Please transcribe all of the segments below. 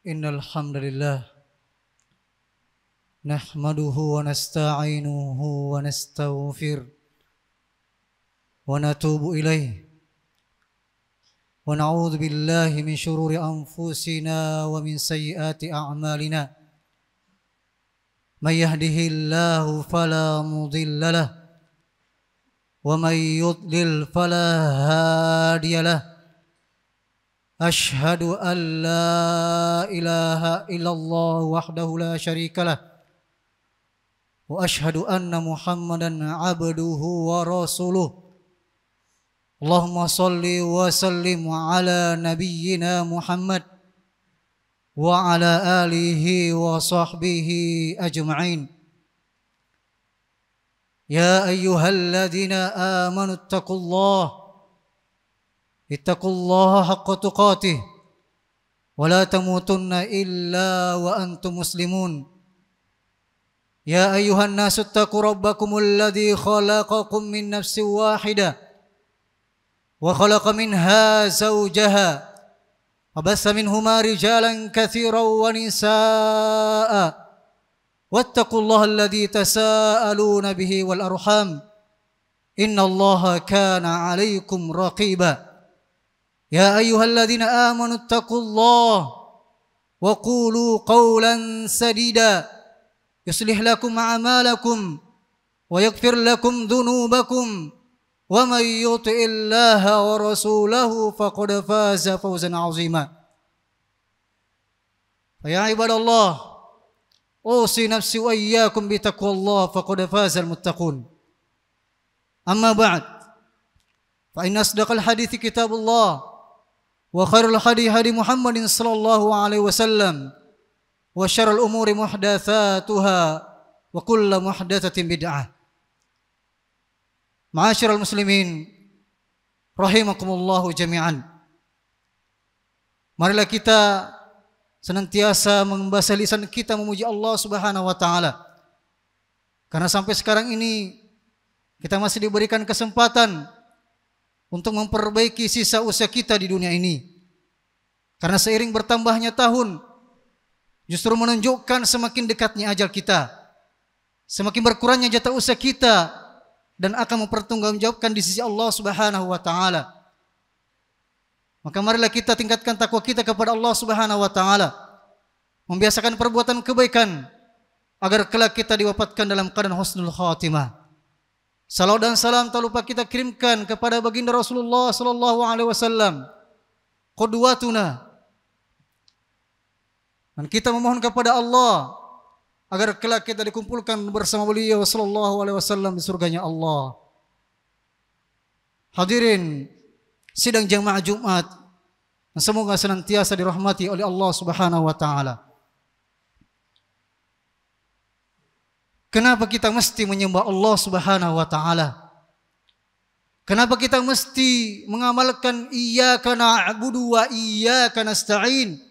Innal hamdalillah nahmaduhu wa nasta'inuhu wa nastaghfir wa natubu ilaih wa na'udzu billahi min shururi anfusina wa min sayyiati a'malina may yahdihillahu fala mudilla lahu wa may yudlil fala hadiya lahu. Ashhadu an la ilaha illallah wahdahu la syarika lah wa ashhadu anna Muhammadan abduhu wa rasuluh. Allahumma salli wa sallim ala nabiyyina Muhammad wa ala alihi wa sahbihi ajma'in. Ya ayyuhalladzina amanu ittaqullaha ittaqullaha haqqa tuqatih wa la tamutunna illa wa antum muslimun. Ya ayyuhan nasu ittaqu rabbakumul ladzi khalaqakum min nafsin wahidah wa khalaqa minha zawjaha wa bassa minhuma rijalan katsiran wa nisaa'a wattaqullaha alladzi tasaaluna bihi wal arham innallaha kana 'alaikum raqiba. Ya ayyuhalladzina amanu ittaqullaha wa qulu qawlan sadida yuslih lakum a'malakum wa yaghfir lakum dhunubakum wa may yuti'illaha wa rasulahu faqad faza fawzan 'azima. Ya ibadallah, usi nafsi wa iyyakum bi taqwallahi faqad fazal muttaqun. Amma ba'd, fa inna asdaqal hadithi kitabullah wa khairul hadi hadi Muhammadin sallallahu alaihi wasallam wa syarrul umuri muhdatsatuha wa kullu muhdatsatin bid'ah. Ma'asyiral muslimin rahimakumullahu jami'an. Marilah kita senantiasa membasah lisan kita memuji Allah Subhanahu wa taala. Karena sampai sekarang ini kita masih diberikan kesempatan untuk memperbaiki sisa usia kita di dunia ini. Karena seiring bertambahnya tahun justru menunjukkan semakin dekatnya ajal kita, semakin berkurangnya jatah usia kita, dan akan mempertanggungjawabkan di sisi Allah Subhanahu wa taala. Maka marilah kita tingkatkan takwa kita kepada Allah Subhanahu wa taala, membiasakan perbuatan kebaikan agar kelak kita diwafatkan dalam keadaan husnul khatimah. Salawat dan salam tak lupa kita kirimkan kepada baginda Rasulullah sallallahu alaihi wasallam, qudwatuna. Dan kita memohon kepada Allah agar kelak kita dikumpulkan bersama beliau sallallahu alaihi wasallam di surganya Allah. Hadirin sidang jamaah Jumat, semoga senantiasa dirahmati oleh Allah Subhanahu wa taala. Kenapa kita mesti menyembah Allah Subhanahu wa taala? Kenapa kita mesti mengamalkan iyyaka na'budu wa iyyaka nasta'in?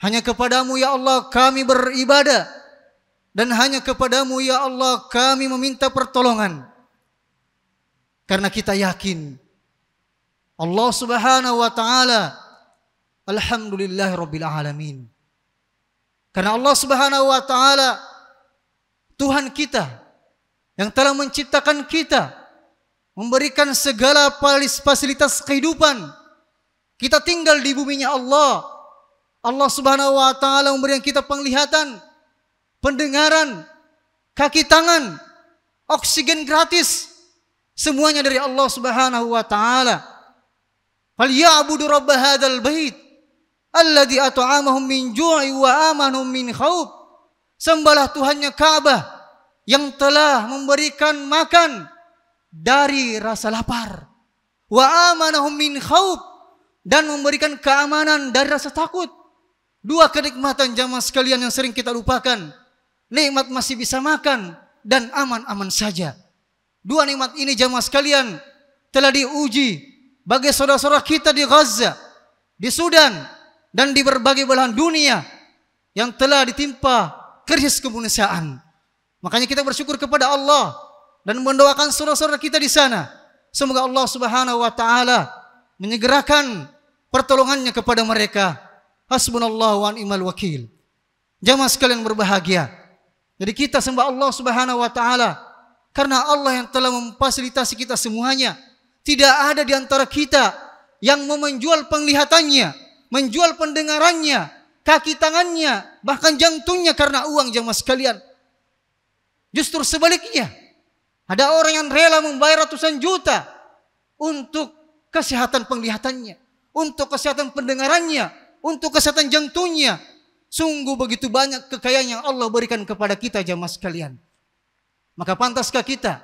Hanya kepadamu ya Allah kami beribadah, dan hanya kepadamu ya Allah kami meminta pertolongan. Karena kita yakin Allah Subhanahu wa taala alhamdulillahirabbil alamin. Karena Allah Subhanahu wa taala Tuhan kita yang telah menciptakan kita, memberikan segala fasilitas kehidupan. Kita tinggal di buminya Allah. Allah Subhanahu wa taala memberikan kita penglihatan, pendengaran, kaki tangan, oksigen gratis. Semuanya dari Allah Subhanahu wa taala. Falyabudu rabb hadzal bait alladzi at'amahum min ju'i wa amanahum min khauf. Sembahlah Tuhannya Ka'bah yang telah memberikan makan dari rasa lapar, wa amanahum min khauf, dan memberikan keamanan dari rasa takut. Dua kenikmatan jamaah sekalian yang sering kita lupakan. Nikmat masih bisa makan dan aman-aman saja. Dua nikmat ini jamaah sekalian telah diuji bagi saudara-saudara kita di Gaza, di Sudan, dan di berbagai belahan dunia yang telah ditimpa krisis kemanusiaan. Makanya kita bersyukur kepada Allah dan mendoakan saudara-saudara kita di sana. Semoga Allah Subhanahu wa taala menyegerakan pertolongannya kepada mereka Hasbunallahu wa ni'mal wakil. Jamaah sekalian berbahagia. Jadi kita sembah Allah Subhanahu wa taala karena Allah yang telah memfasilitasi kita semuanya. Tidak ada di antara kita yang mau menjual penglihatannya, menjual pendengarannya, kaki tangannya, bahkan jantungnya karena uang, jamaah sekalian. Justru sebaliknya, ada orang yang rela membayar ratusan juta untuk kesehatan penglihatannya, untuk kesehatan pendengarannya, untuk kesehatan jantungnya. Sungguh begitu banyak kekayaan yang Allah berikan kepada kita, jamaah sekalian. Maka pantaskah kita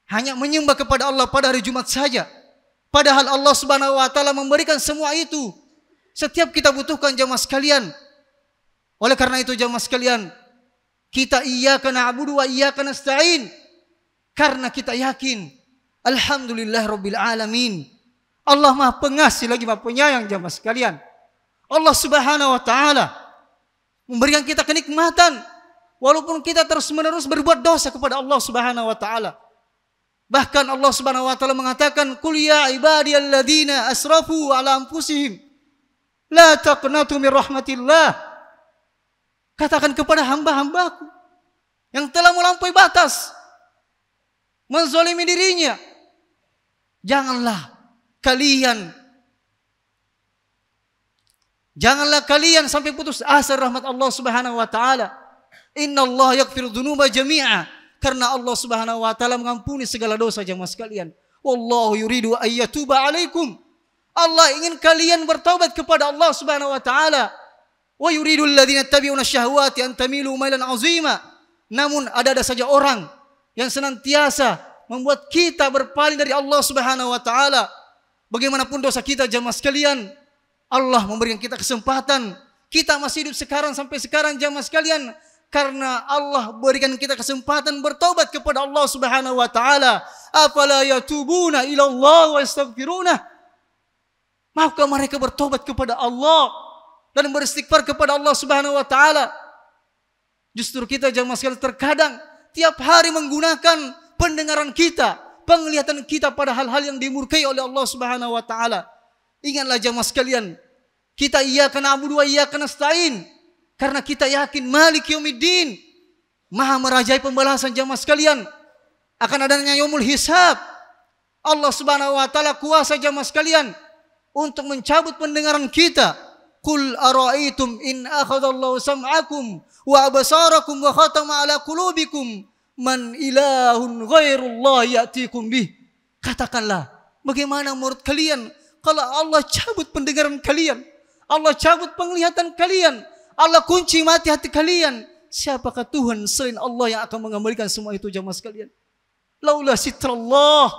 hanya menyembah kepada Allah pada hari Jumat saja, padahal Allah Subhanahu wa taala memberikan semua itu setiap kita butuhkan, jamaah sekalian. Oleh karena itu, jamaah sekalian, kita iyyaka na'budu wa iyyaka nasta'in karena kita yakin alhamdulillah rabbil alamin. Allah Maha Pengasih lagi Maha Penyayang, jamaah sekalian. Allah Subhanahu wa taala memberikan kita kenikmatan walaupun kita terus-menerus berbuat dosa kepada Allah Subhanahu wa taala. Bahkan Allah Subhanahu wa taala mengatakan, "Qul ya ibadiyalladzina asrafu ala anfusihim la taqnatu min rahmatillah." Katakan kepada hamba-hambaku yang telah melampaui batas, menzalimi dirinya, janganlah kalian sampai putus asa rahmat Allah Subhanahu wa taala. Innallaha yaghfiru dzunuba jami'a. Karena Allah Subhanahu wa taala mengampuni segala dosa, jamaah sekalian. Wallahu yuridu ayyatuba alaikum. Allah ingin kalian bertaubat kepada Allah Subhanahu wa taala. Wa yuridu alladhina yattabi'una syahawati an tamilu mailan 'azima. Namun ada saja orang yang senantiasa membuat kita berpaling dari Allah Subhanahu wa taala. Bagaimanapun dosa kita, jamaah sekalian, Allah memberikan kita kesempatan. Kita masih hidup sekarang sampai sekarang, jamaah sekalian, karena Allah berikan kita kesempatan bertaubat kepada Allah Subhanahu wa taala. Afala yatubuna ila Allah wa yastaghfiruna. Maukah mereka bertobat kepada Allah dan beristighfar kepada Allah Subhanahu wa taala? Justru kita, jamaah sekalian, terkadang tiap hari menggunakan pendengaran kita, penglihatan kita pada hal-hal yang dimurkai oleh Allah Subhanahu wa taala. Ingatlah, jamaah sekalian, kita iyyaka na'budu wa iyyaka nasta'in karena kita yakin Malik Yaumiddin, Maha merajai pembalasan, jamaah sekalian, akan adanya yaumul hisab. Allah Subhanahu wa taala kuasa, jamaah sekalian, untuk mencabut pendengaran kita. Qul ara'aitum in akhadallahu sam'akum wa absarakum wa khatama ala qulubikum man ilahun ghairullah ya'tikum bih. Katakanlah, bagaimana menurut kalian kalau Allah cabut pendengaran kalian, Allah cabut penglihatan kalian, Allah kunci mati hati kalian? Siapakah Tuhan selain Allah yang akan mengembalikan semua itu, jamaah sekalian? Laula sitrallah,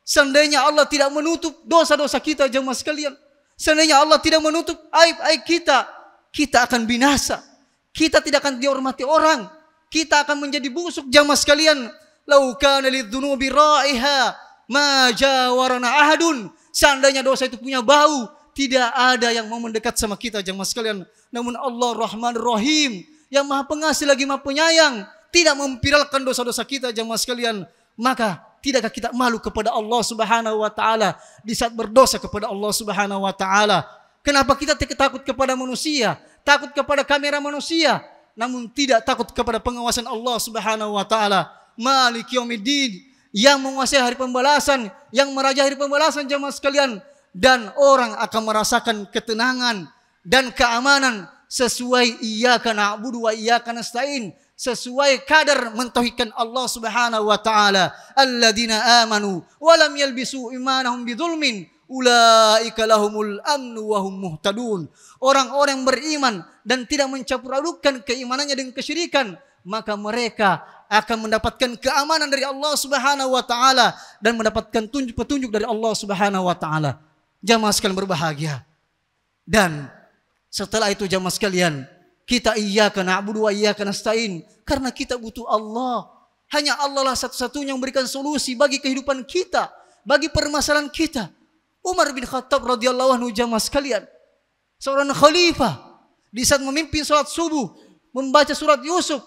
seandainya Allah tidak menutup dosa-dosa kita, jamaah sekalian, seandainya Allah tidak menutup aib-aib kita, kita akan binasa. Kita tidak akan dihormati orang. Kita akan menjadi busuk, jamaah sekalian. Lau kana lidzunubi ra'iha ma jawarana ahadun. Seandainya dosa itu punya bau, tidak ada yang mau mendekat sama kita, jamaah sekalian. Namun Allah Rahman Rahim, yang Maha Pengasih lagi Maha Penyayang, tidak memviralkan dosa-dosa kita, jamaah sekalian. Maka tidakkah kita malu kepada Allah Subhanahu wa taala di saat berdosa kepada Allah Subhanahu wa taala? Kenapa kita takut kepada manusia, takut kepada kamera manusia, namun tidak takut kepada pengawasan Allah Subhanahu wa taala? Malik Yaumiddin, yang menguasai hari pembalasan, yang merajai hari pembalasan, jamaah sekalian. Dan orang akan merasakan ketenangan dan keamanan sesuai iyyaka na'budu wa iyyaka nasta'in, sesuai kadar mentauhidkan Allah Subhanahu wa taala. Alladzina amanu wa lam yalbisu imanahum bidzulmin ulaika lahumul amnu wa hum muhtadun. Orang-orang beriman dan tidak mencampur adukkan keimanannya dengan kesyirikan, maka mereka akan mendapatkan keamanan dari Allah Subhanahu wa taala dan mendapatkan petunjuk dari Allah Subhanahu wa taala. Jamaah sekalian berbahagia. Dan setelah itu, jamaah sekalian, kita iyyaka na'budu wa iyyaka nasta'in karena kita butuh Allah. Hanya Allah lah satu-satunya yang memberikan solusi bagi kehidupan kita, bagi permasalahan kita. Umar bin Khattab radhiyallahu anhu, jamaah sekalian, seorang khalifah, di saat memimpin salat subuh membaca surat Yusuf,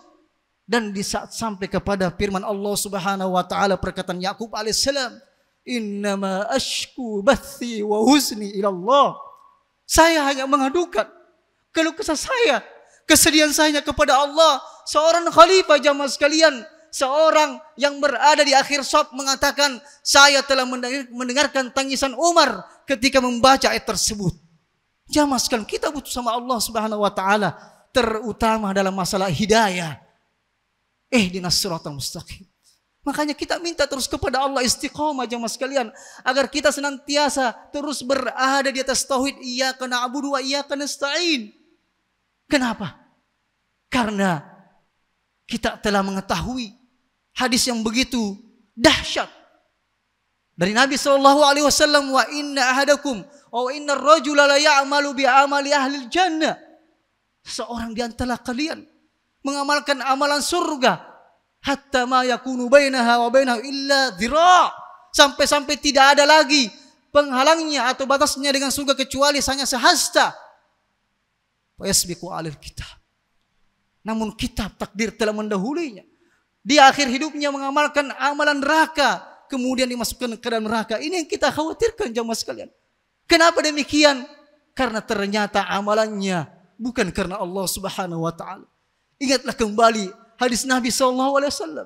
dan di saat sampai kepada firman Allah Subhanahu wa taala, perkataan Yakub alaihissalam, innama ashku bathi wa huzni ila Allah. Saya hanya mengadukan Keluh kesah saya, kesedihan saya kepada Allah. Seorang khalifah jamaah sekalian, seorang yang berada di akhir shaf mengatakan, saya telah mendengarkan tangisan Umar ketika membaca ayat tersebut. Jamaah sekalian, kita butuh sama Allah Subhanahu wa taala, terutama dalam masalah hidayah. Ihdinas siratal mustaqim. Makanya kita minta terus kepada Allah istiqamah jamaah sekalian, agar kita senantiasa terus berada di atas tauhid, iyyaka na'budu wa iyyaka nasta'in. Kenapa? Karena kita telah mengetahui hadis yang begitu dahsyat dari Nabi SAW, wa inna ahadakum wa inna ar-rajula la ya'malu bi amali ahli jannah. Seorang di antara kalian mengamalkan amalan surga hatta ma yakunu bainaha wa bainahu illa dhira', sampai-sampai tidak ada lagi penghalangnya atau batasnya dengan surga kecuali hanya sehasta. Wa yasbiqu alil kitab. Namun kitab takdir telah mendahulunya. Di akhir hidupnya mengamalkan amalan neraka, kemudian dimasukkan ke dalam neraka. Ini yang kita khawatirkan jamaah sekalian. Kenapa demikian? Karena ternyata amalannya bukan karena Allah Subhanahu wa taala. Ingatlah kembali hadis Nabi SAW. 3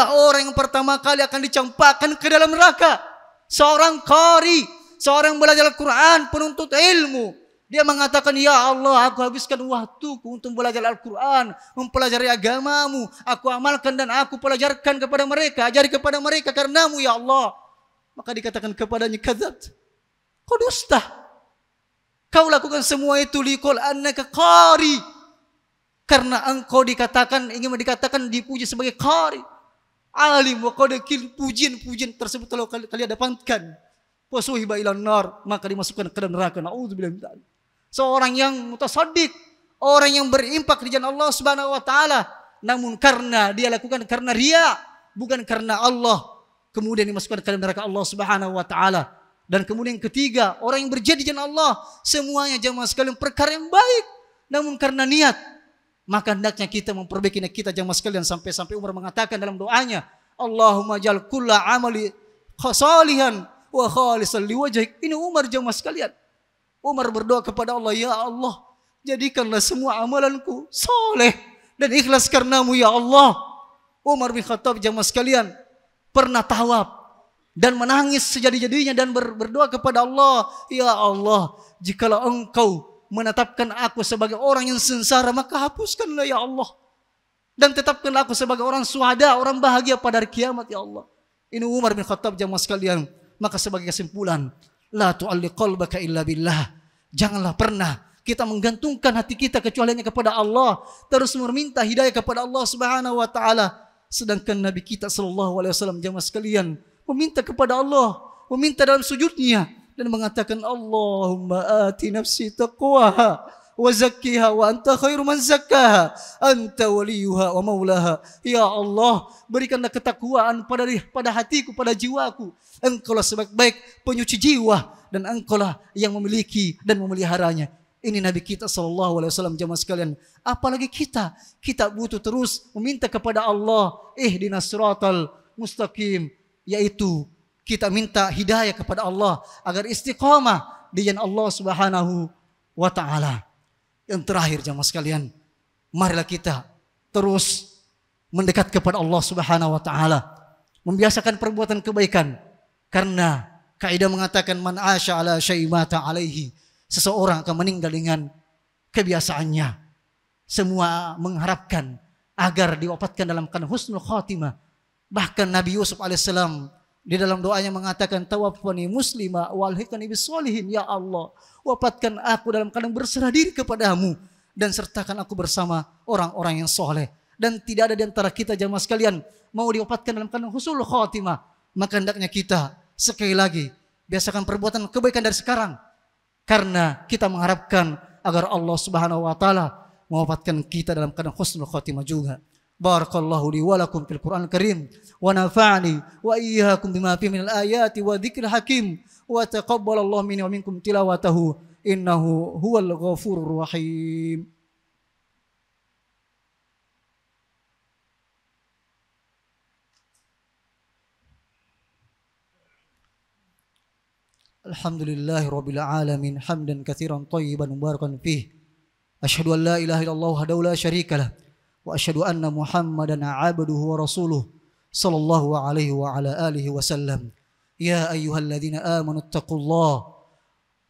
orang yang pertama kali akan dicampakkan ke dalam neraka. Seorang qari, seorang belajar Al-Quran, penuntut ilmu. Dia mengatakan, ya Allah, aku habiskan waktuku untuk belajar Al-Quran, mempelajari agamamu. Aku amalkan dan aku pelajarkan kepada mereka, ajari kepada mereka karenamu ya Allah. Maka dikatakan kepadanya, kadzabta, kau dusta. Kau lakukan semua itu liqul annaka qari, karena engkau ingin dikatakan dipuji sebagai qari, alim, wa qad pujian-pujian tersebut kalau kalian dapatkan, wasuhiba ilan nar, maka dimasukkan ke dalam neraka. Naudzubillah min dzalik. Seorang yang mutasaddiq, orang yang berimpak di jalan Allah Subhanahu wa taala, namun karena dia lakukan karena riya, bukan karena Allah, kemudian dimasukkan ke dalam neraka Allah Subhanahu wa taala. Dan kemudian yang ketiga, orang yang berjihad di jalan Allah, semuanya jamaah sekalian perkara yang baik, namun karena niat, maka hendaknya kita memperbaiki niat kita jamaah sekalian. Sampai Umar mengatakan dalam doanya, Allahumma ja'al kulla amali khasalihan wa khalisan liwajhik. Ini Umar jamaah sekalian. Umar berdoa kepada Allah, ya Allah, jadikanlah semua amalanku soleh dan ikhlas karenamu ya Allah. Umar bin Khattab jamaah sekalian pernah tawaf dan menangis sejadi-jadinya dan berdoa kepada Allah, ya Allah, jikalau engkau menetapkan aku sebagai orang yang sengsara, maka hapuskanlah ya Allah, dan tetapkanlah aku sebagai orang syuhada, orang bahagia pada hari kiamat ya Allah. Ini Umar bin Khattab jamaah sekalian. Maka sebagai kesimpulan, la tu'alli qalbaka illa billah. Janganlah pernah kita menggantungkan hati kita kecuali hanya kepada Allah, terus meminta hidayah kepada Allah Subhanahu wa taala. Sedangkan Nabi kita sallallahu alaihi wasallam jamaah sekalian meminta kepada Allah, meminta dalam sujudnya dan mengatakan, Allahumma ati nafsi taqwaha wa zakkiha wa anta khairu man zakkaha anta waliyuha wa maulaha. Ya Allah, berikanlah ketakwaan pada hatiku, pada jiwaku. Engkaulah sebaik-baik penyuci jiwa dan engkaulah yang memiliki dan memeliharanya. Ini Nabi kita sallallahu alaihi wasallam jamaah sekalian. Apalagi kita butuh terus meminta kepada Allah, ihdinas siratal mustaqim, yaitu kita minta hidayah kepada Allah agar istiqamah di jalan Allah Subhanahu wa taala. Yang terakhir jamaah sekalian, marilah kita terus mendekat kepada Allah Subhanahu wa taala, membiasakan perbuatan kebaikan, karena kaidah mengatakan man asya ala syai' mata alaihi. Seseorang akan meninggal dengan kebiasaannya. Semua mengharapkan agar diwafatkan dalam keadaan husnul khatimah. Bahkan Nabi Yusuf alaihissalam di dalam doanya mengatakan, tawaffani muslima walhiqni bis-sholihin. Ya Allah, wafatkan aku dalam keadaan berserah diri kepadamu dan sertakan aku bersama orang-orang yang soleh. Dan tidak ada di antara kita jamaah sekalian mau diwafatkan dalam keadaan husnul khatimah. Maka hendaknya kita sekali lagi biasakan perbuatan kebaikan dari sekarang, karena kita mengharapkan agar Allah Subhanahu wa taala mewafatkan kita dalam keadaan husnul khatimah juga. Barakallahu li wa lakum fil Qur'anil Karim wa nafa'ani wa iyyakum bima fihi minal ayati wa dzikril hakim wa taqabbalallahu minni wa minkum tilawatahu innahu huwal ghafurur rahim. Alhamdulillahi rabbil alamin hamdan katsiran thayyiban mubarakan fihi Asyhadu an la ilaha illallah wahdahu la syarika lah. Wa asyhadu anna Muhammadan abduhu wa rasuluh sallallahu alaihi wa ala alihi wasallam. Ya ayyuhalladzina amanu taqullaha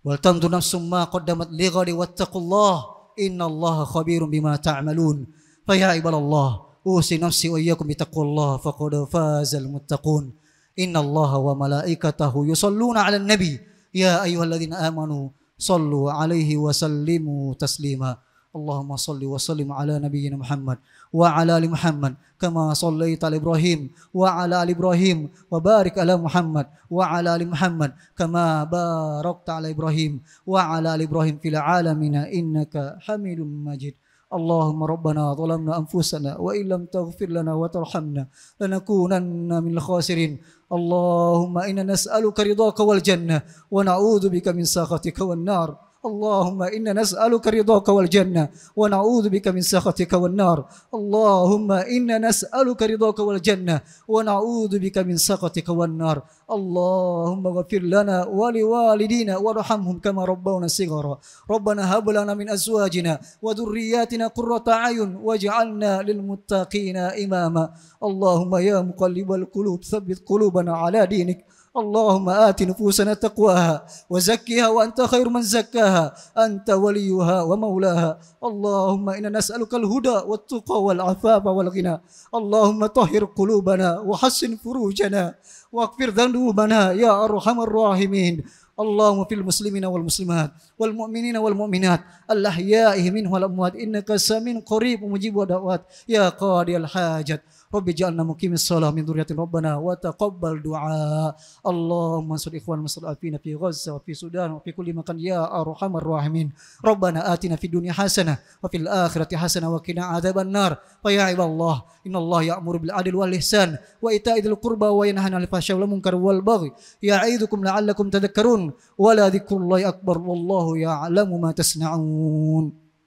wal tanzur nafsum ma qaddamat lighadin wattaqullaha innallaha khabirum bima ta'malun. Fa ya ibadallah usi nafsi wa iyyakum bittaqwallaha faqad fazal muttaqun. Innallaha wa malaikatahu yusholluna 'alan nabi ya ayyuhalladzina amanu shallu 'alaihi wa sallimu taslima. Allahumma shalli wa sallim ala nabiyyina Muhammad wa ala ali Muhammad kama shallaita ala Ibrahim wa ala ali Ibrahim wa barik ala Muhammad wa ala ali Muhammad kama barakta ala Ibrahim wa ala ali Ibrahim fil alamin innaka Hamidum Majid. Allahumma rabbana zalamna anfusana wa illam taghfir lana wa tarhamna lanakunanna minal khasirin. Allahumma inna nas'aluka ridhaka wal jannah wa na'udzu bika min sakhatika wan nar. Allahumma inna nas'aluka ridhaka wal jannah wa na'udzu bika min sakhatika wan nar. Allahumma inna nas'aluka ridhaka wal jannah wa na'udzu bika min sakhatika wan nar. Allahumma ighfir lana wa liwalidina warhamhum kama rabbawna shighara. Rabbana hab lana min azwajina wa dhurriyyatina qurrata a'yun waj'alna lil muttaqina imama. Allahumma ya muqallibal qulub tsabbit qulubana ala dinik. اللهم آت نفوسنا تقواها وزكها وأنت خير من زكاها أنت وليها ومولاها. اللهم إنا نسألك الهدى والتقى والعفاف والغنى. اللهم طهر قلوبنا وحسن فروجنا واغفر ذنوبنا يا أرحم الراحمين. اللهم في المسلمين والمسلمات والمؤمنين والمؤمنات الأحياء منهم والأموات إنك سميع قريب مجيب الدعوات يا قاضي الحاجات. رب اجعلنا مقيم الصلاة من ذرية ربنا وتقبل دعاء. اللهم انصر إخوان المستضعفين في غزة وفي السودان وفي كل مكان يا أرحم الراحمين. ربنا آتنا في الدنيا حسنة وفي الآخرة حسنة وقنا عذاب النار. فيا عباد الله إن الله يأمر بالعدل والإحسان وإيتاء ذي القربى وينهى عن الفحشاء والمنكر والبغي يعظكم لعلكم تذكرون. ولا ذكر الله أكبر والله يعلم ما تصنعون.